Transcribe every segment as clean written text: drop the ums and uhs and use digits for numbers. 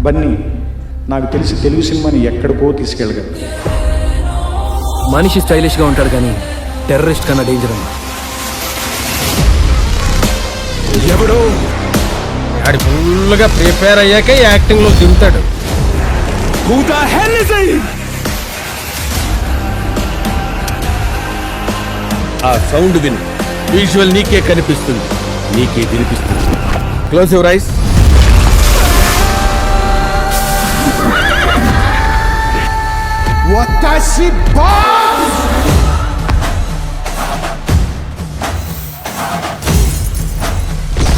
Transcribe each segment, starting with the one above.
బన్నీ నాకు తెలిసి తెలుగు సినిమాని ఎక్కడికో తీసుకెళ్ళగలరు. మనిషి స్టైలిష్గా ఉంటాడు కానీ టెర్రరిస్ట్ కన్నా డేంజర్ అన్న. ఎవడు ఆడి ఫుల్గా ప్రిపేర్ అయ్యాక యాక్టింగ్లో దిగుతాడు. ఆ సౌండ్ విను, విజువల్ నీకే కనిపిస్తుంది, నీకే వినిపిస్తుంది. Close your eyes.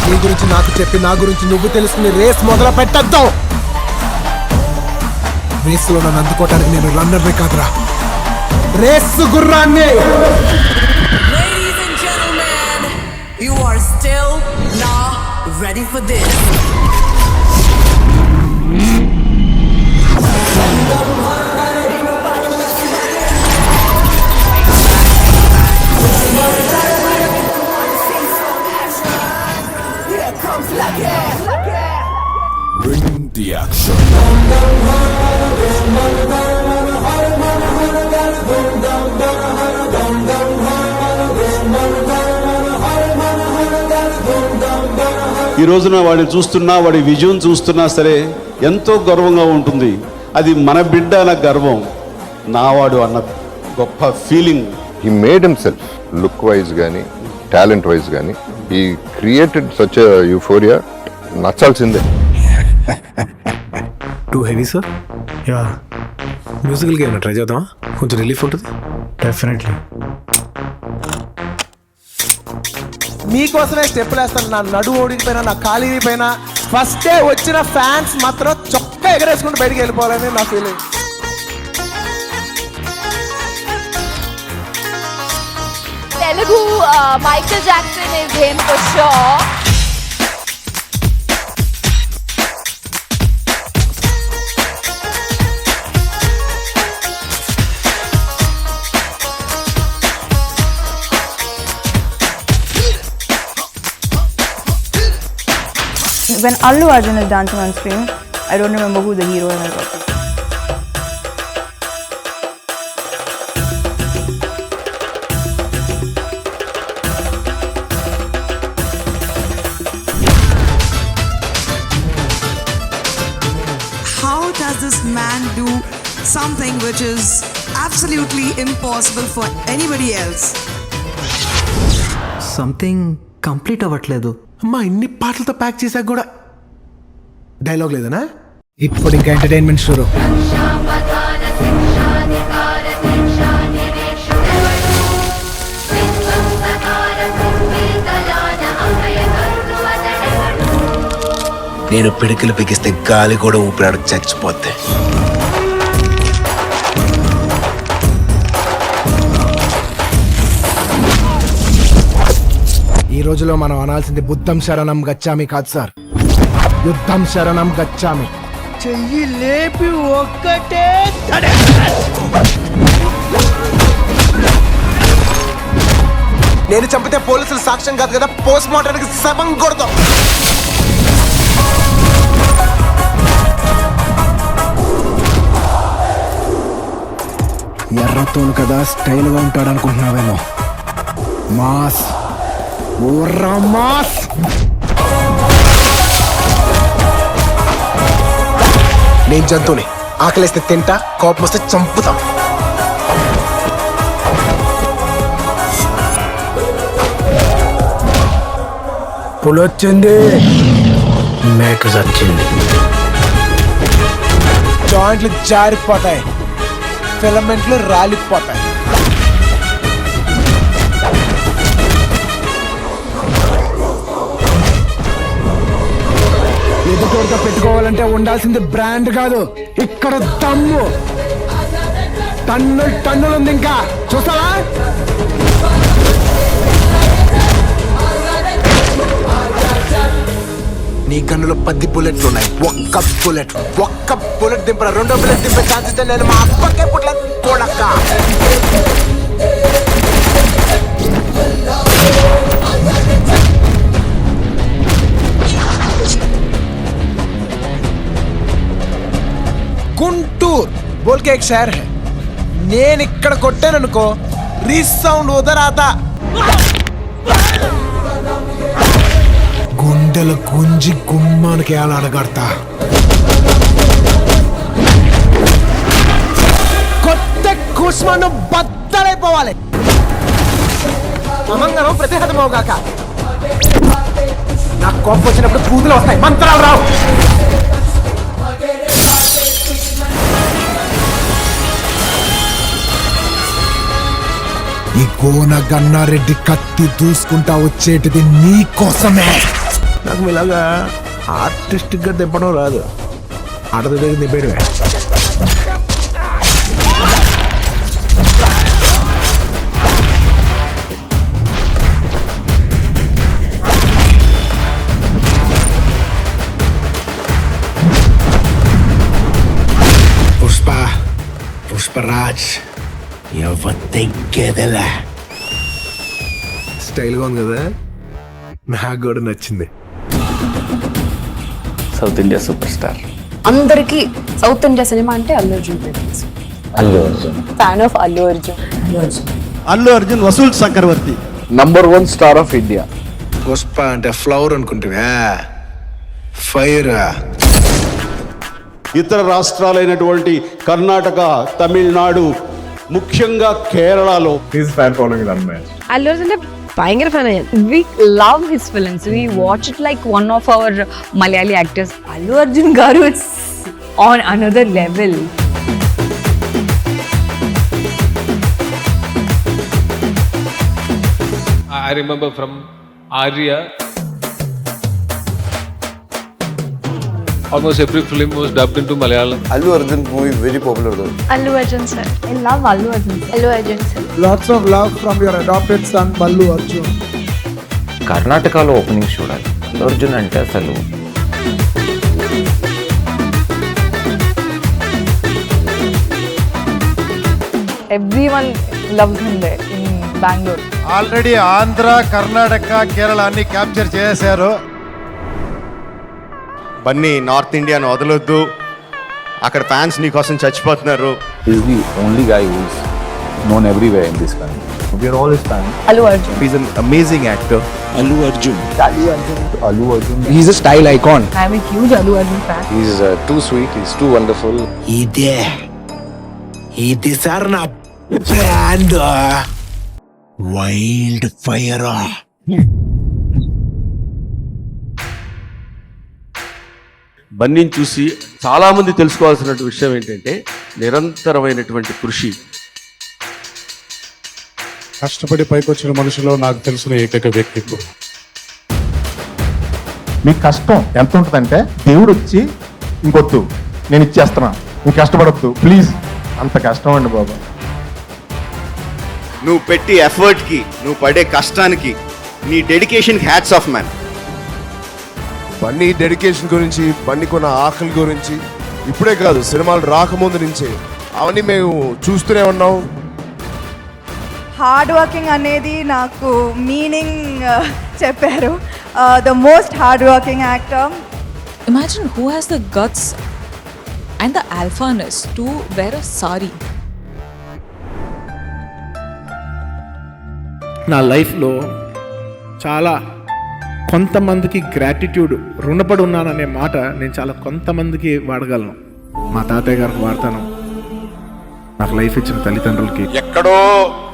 నీ గురించి నాకు చెప్పి నా గురించి నువ్వు తెలుసుకుని రేస్ మొదలు పెట్టద్దాం. రేసులో నన్ను అందుకోవటానికి నేను రన్నర్ని కాదురా, రేస్ గుర్రాన్ని. Ladies and gentlemen, you are still not ready for this. Bring the action. ఈ రోజున వాడిని చూస్తున్నా, వాడి విజయం చూస్తున్నా సరే ఎంతో గర్వంగా ఉంటుంది. అది మన బిడ్డ అన్న గర్వం, నావాడు అన్న గొప్ప feeling. He made himself look wise గానీ టాలెంట్ వైజ్ కానీ ఈ క్రియేటెడ్ సచ్ యూఫోరియా. నచ్చాల్సిందే. Too heavy sir. యా, మ్యూజికల్గా ఏమైనా ట్రై చేద్దామా? కొంచెం రిలీఫ్ ఉంటుంది. డెఫినెట్లీ. మీకోసమే స్టెప్పులు వేస్తాను. నా నడువు ఓడిపోయినా, నా కాలు ఇరిగిపోయినా ఫస్ట్ డే వచ్చిన ఫ్యాన్స్ మాత్రం చొక్కా ఎగరేసుకుంటూ బయటికి వెళ్ళిపోవాలని నా feeling. Telugu, Michael Jackson is him for sure. When Allu Arjun is dancing on screen, I don't remember who the hero is. How does this man do something which is absolutely impossible for anybody else? Something complete అవ్వట్లేదు. అమ్మా, ఇన్ని పాటలతో pack చేశాక కూడా dialogue లేదనా? ఇప్పుడు ఇంకా entertainment షూరు. నేను పిడికిలు బిగిస్తే గాలి కూడా ఊపిరాడు చచ్చిపోతే. ఈ రోజులో మనం అనాల్సింది బుద్ధం శరణం గచ్చామి కాదు సార్, యుద్ధం శరణం గచ్చామి. చెయ్యి లేపి ఒక్కటే తడే. నేను చంపితే పోలీసులు సాక్ష్యం కాదు కదా, పోస్ట్ మార్టానికి శవం కొడతాం. ఎర్రతోను కదా స్టైల్గా ఉంటాడు అనుకుంటున్నావేమో. మాస్, ఊర్రా మాస్. నేను జంతువుని, ఆకలిస్తే తింటా, కోపం వస్తే చంపుతాం. పులొచ్చింది, మేక చచ్చింది. జాయింట్లు జారిపోతాయి, ఫిలమెంట్లు రాలిపోతాయి. ఎదుటోడితో పెట్టుకోవాలంటే ఉండాల్సింది బ్రాండ్ కాదు, ఇక్కడ దమ్ము. టన్నులు టన్నులు ఉంది. ఇంకా చూస్తావా? నీ గన్నులో 10 బుల్లెట్లు ఉన్నాయి. ఒక్క బుల్లెట్ దింపరా, 2వ బుల్లెట్ దింపే ఛాన్స్ ఇస్తే నేను మా అప్పకే పుట్ల కొడక్క. గుంటూర్ బోల్కే ఎక్ షహర్ హై. నేను ఇక్కడ కొట్టాననుకో రీసౌండ్ ఉదరాతా. గుండెల గుంజి గుమ్మానికి ఏలాడగడతా. కొత్త కుష్మను బద్దలైపోవాలి. అమంగళం ప్రతిహతమవుగాక. నాకు కోపం వచ్చినప్పుడు పూతులు వస్తాయి, మంత్రాలు రావు. ఈ కోన గన్నారెడ్డి కత్తి దూసుకుంటా వచ్చేటిది నీ కోసమే. నాకు ఇలాగా ఆర్టిస్టిక్ గా దింపడం రాదు, ఆడది దగ్గర దింపేయడమే. పుష్పరాజ్ ఎవతెగ్గెదలా. స్టైల్గా ఉంది కదా, నాకు కూడా నచ్చింది. South India super star. అందరికీ సౌత్ ఇండియా సినిమా అంటే అల్లు అర్జున్. Allu Arjun fan of Allu Arjun. అల్లు అర్జున్ వసూల్ చక్రవర్తి. #1 స్టార్ ఆఫ్ ఇండియా. పుష్ప అంటే ఫ్లవర్ అనుకుంటువా, ఫైర్. ఇతర రాష్ట్రాలైనటువంటి కర్ణాటక, తమిళనాడు, ముఖ్యంగా కేరళలో అల్లు అర్జున్ అంటే భయంకర ఫ్యాన్ అయ్యాను. We love his films. We watch it like one of our Malayali actors. Allu Arjun గారు it's on another level. I remember from Arya, almost every film was dubbed into Malayalam. Allu Arjun movie very popular though. Allu Arjun sir. I love Allu Arjun. Allu Arjun sir. Lots of love from your adopted son Allu Arjun. కర్ణాటకలో opening చూడాలి. అల్లు అర్జున్ అంటే అసలు Everyone loves him there in Bangalore. Already Andhra, Karnataka, Kerala అన్ని capture చేశారు. Bunny north ఇండియాను వదలొద్దు, అక్కడ fans నీ కోసం చచ్చిపోతున్నారు. He is the only guy who is known everywhere in this country. We are all his fans. Allu Arjun. He's an amazing actor. Allu Arjun. Allu Arjun. He's a style icon. I'm a huge Allu Arjun fan. He's too sweet. He's too wonderful. ఇది sir నా brand wild fire. బన్నీని చూసి చాలామంది తెలుసుకోవాల్సిన విషయం ఏంటంటే నిరంతరమైనటువంటి కృషి. కష్టపడి పైకొచ్చిన మనుషులో నాకు తెలిసిన ఏకైక వ్యక్తి. మీ కష్టం ఎంత ఉంటుందంటే దేవుడు వచ్చి ఇంకొద్దు నేను ఇచ్చేస్తున్నా, నువ్వు కష్టపడద్దు ప్లీజ్, అంత కష్టం అండి బాబా. నువ్వు పెట్టి ఎఫర్ట్కి, నువ్వు పడే కష్టానికి, నీ డెడికేషన్కి hats off man. Bunny dedication గురించి, బన్నీ కొన్న ఆకలి గురించి ఇప్పుడే కాదు, సినిమాలు రాకముందు నుంచే అవన్నీ మేము చూస్తూనే ఉన్నాం. హార్డ్ వర్కింగ్ అనేది నాకు మీనింగ్ చెప్పారు. The most hard working actor. Imagine who has the guts and the alphaness to wear a sari. నా లైఫ్లో చాలా కొంతమందికి గ్రాటిట్యూడ్, రుణపడి ఉన్నాననే మాట నేను చాలా కొంతమందికి వాడగలను. మా తాతయ్య గారికి వాడతాను, నాకు లైఫ్ ఇచ్చిన తల్లిదండ్రులకి. ఎక్కడో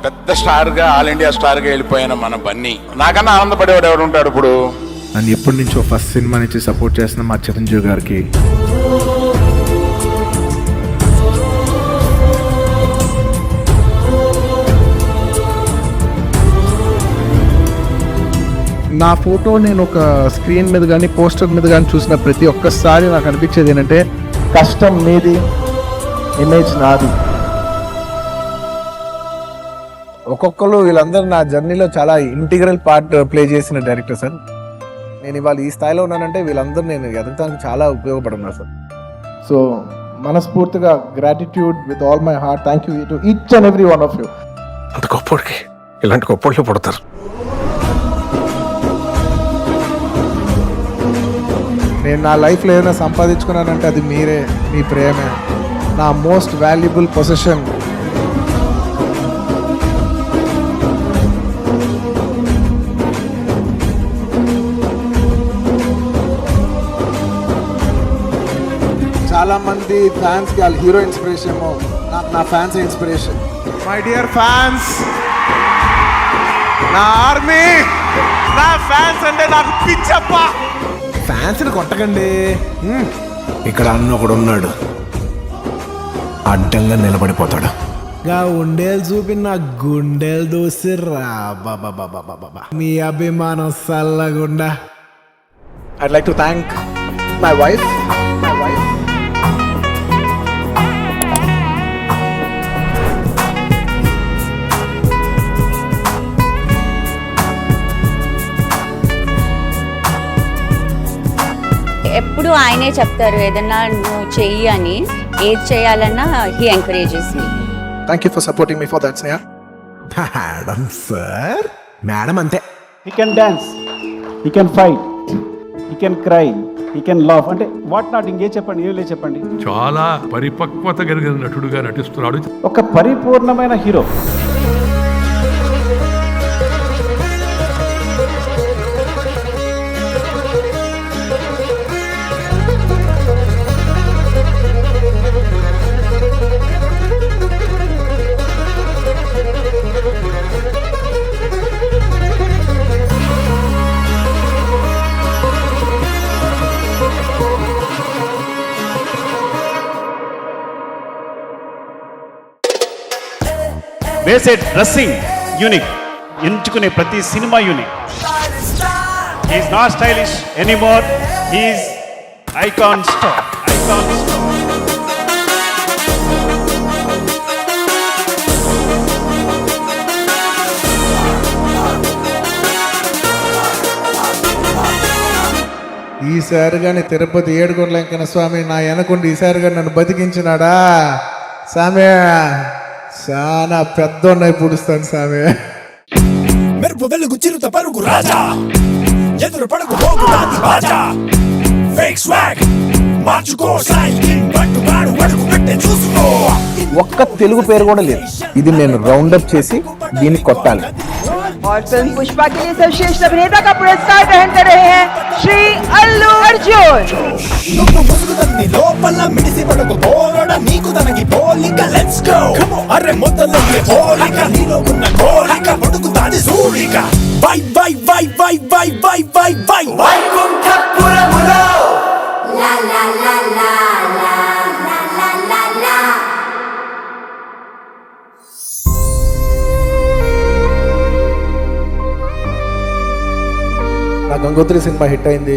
పెద్ద స్టార్ గా, ఆల్ ఇండియా స్టార్ గా వెళ్ళిపోయిన మన బన్నీ నాకన్నా ఆనందపడేవాడు ఎవడు ఉంటాడు ఇప్పుడు? నన్ను ఎప్పటి నుంచో ఫస్ట్ సినిమా నుంచి సపోర్ట్ చేసిన మా చిరంజీవి గారికి, నా ఫోటో నేను ఒక స్క్రీన్ మీద కానీ పోస్టర్ మీద కానీ చూసిన ప్రతి ఒక్కసారి నాకు అనిపించేది ఏంటంటే కష్టం మీది, ఇమేజ్ నాది. ఒక్కొక్కరు వీళ్ళందరూ నా జర్నీలో చాలా ఇంటిగ్రల్ పార్ట్ ప్లే చేసిన డైరెక్టర్ సార్. నేను ఇవాళ ఈ స్థాయిలో ఉన్నానంటే వీళ్ళందరూ నేను ఎదగడానికి చాలా ఉపయోగపడుతున్నారు సార్. సో మనస్ఫూర్తిగా gratitude with all my heart. Thank you to each and every one of you. అంత గొప్పడికి ఇలాంటి గొప్పళ్ళు పుడతారు. నేను నా లైఫ్లో ఏదైనా సంపాదించుకున్నానంటే అది మీరే, మీ ప్రేమే. నా మోస్ట్ వాల్యుబుల్ పొజిషన్. చాలా మంది ఫ్యాన్స్ కి వాళ్ళ హీరో ఇన్స్పిరేషన్ ఏమో, నాకు నా fans inspiration. My dear fans, నా ఆర్మీ, నా ఫ్యాన్స్ అంటే నాకు పిచ్చప్ప. ఫ్యాన్స్ ని కొట్టకండి. ఇక్కడ అన్న ఒకడు ఉన్నాడు, అడ్డంగా నిలబడిపోతాడు. గా ఉండేలు చూపి నా గుండెలు దూసిర్రా బాబా. మీ అభిమానం సల్లగుండా. I'd like to thank my wife. ఎప్పుడు ఆయనే చెప్తారు ఏదన్నా నువ్వు చెయ్యి అని, ఏది చేయాలన్నా he encourages me. Thank you for supporting me for that Sneha. Madam sir, madam అంతే. He can dance, he can fight, he can cry, he can laugh, అంటే వాట్ నాట్, ఇంకే చెప్పండి, ఏం లేదు చెప్పండి. చాలా పరిపక్వత కలిగిన నటుడుగా నటిస్తున్నాడు. ఒక పరిపూర్ణమైన హీరో. వేసే డ్రెస్సింగ్ యూనిక్, ఎంచుకునే ప్రతి cinema unique. He's not stylish anymore, he's icon star. ఈసారి కానీ తిరుపతి ఏడుకొండల వెంకన్న స్వామి నా వెనకుండి ఈసారి కానీ నన్ను బతికించినాడా సామె. చాలా పెద్ద పుడుస్తాను సామె. మెరుపు వెలుగు చిరుత పరుగు రాజా, ఎదురు పడుగు పోగులాది బాజా, ఫేక్ స్వాగ్ మార్చుకో, సైకింగ్ పట్టుబాడు అడుగు పెట్టే చూసుకో. ఒక్క తెలుగు పేరు కూడా లేదు. ఇది నేను రౌండప్ చేసి దీన్ని కొట్టాలి. और फिल्म पुष्पा के लिए सर्वश्रेष्ठ अभिनेता का पुरस्कार ग्रहण कर रहे हैं श्री अल्लू अर्जुन. నువ్వు ముసుగుదన్ని లోపల మిడిసి పడుగు పోరడ, నీకు తనకి పోలిక. లెట్స్ గో, అరే మొదలయ్యే పోలిక, నీలో ఉన్న కోరిక పడుగు దాని సూరిక. Bye bye bye bye bye bye bye bye Vaikunthapurramuloo లా లా లా లా లా లా లా లా. నా గంగోత్రి సినిమా హిట్ అయింది.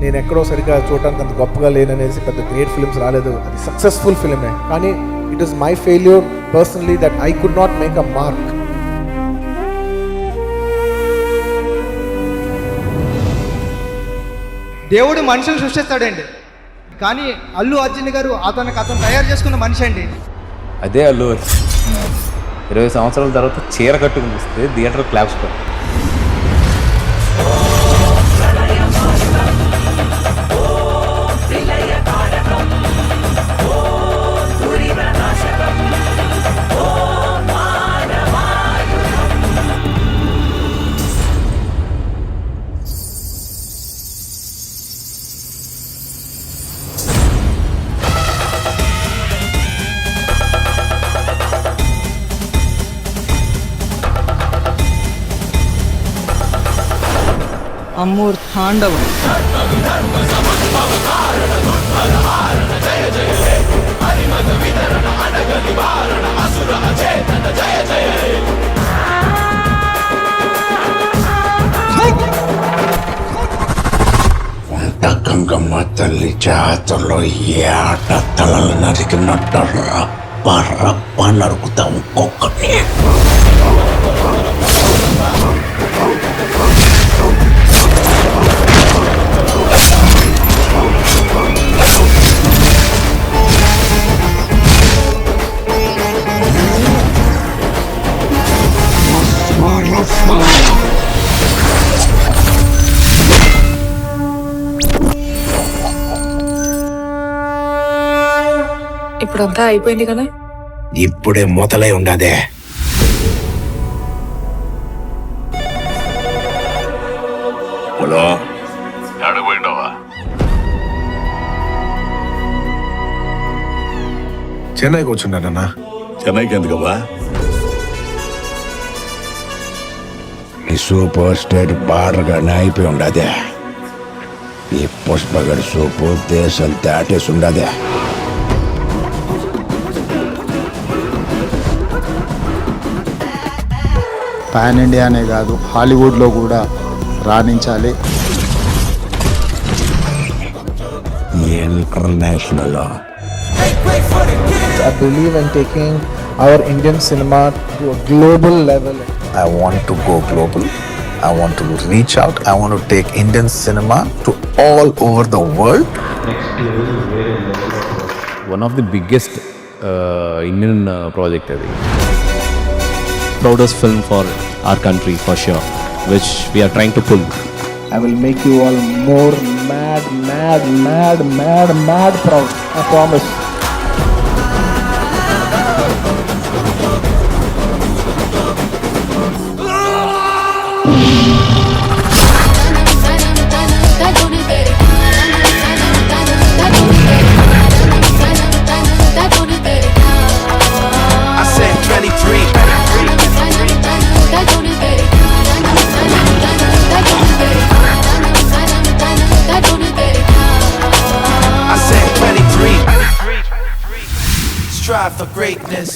నేను ఎక్కడో సరిగ్గా చూడటానికి అంత గొప్పగా లేననేసి పెద్ద గ్రేట్ ఫిల్మ్స్ రాలేదు. అది సక్సెస్ఫుల్ ఫిల్మే, కానీ it is my failure personally that I could not make a mark. దేవుడు మనుషులు సృష్టిస్తాడండి, కానీ అల్లు అర్జున్ గారు అతను తయారు చేసుకున్న మనిషి అండి. అదే అల్లు అర్జున్ 20 సంవత్సరాల తర్వాత చీర కట్టుకుని వస్తే థియేటర్ క్లాప్స్ పడి. అమ్మూర్ తాండవం. గంగమ్మ తల్లి జాతరలో ఏట తలలు నరికినట్టు రప్ప రప్ప నరుకుతాం ఒక్కొక్కటి. ఇప్పుడంతా అయిపోయింది కదా. ఇప్పుడే మొదలై ఉండదే. హలో, అడగబోయినావా? చెన్నైకి వచ్చున్నానన్నా. చెన్నైకి ఎందుకబ్బా? ఈ సూపర్ స్టేట్ బార్డర్గానే అయిపోయి ఉండదే. ఈ పుష్పగడ్ సూపు దేశం దాటేసి ఉండదే. పాన్ ఇండియానే కాదు హాలీవుడ్లో కూడా రాణించాలి. International. I believe in taking our Indian cinema to a global level. I want to go global. I want to reach out. I want to take Indian cinema to all over the world. One of the biggest Indian project అది. proudest film for our country for sure, which we are trying to pull. I will make you all more mad proud. I promise. I said 23. I said 23. Strive for greatness.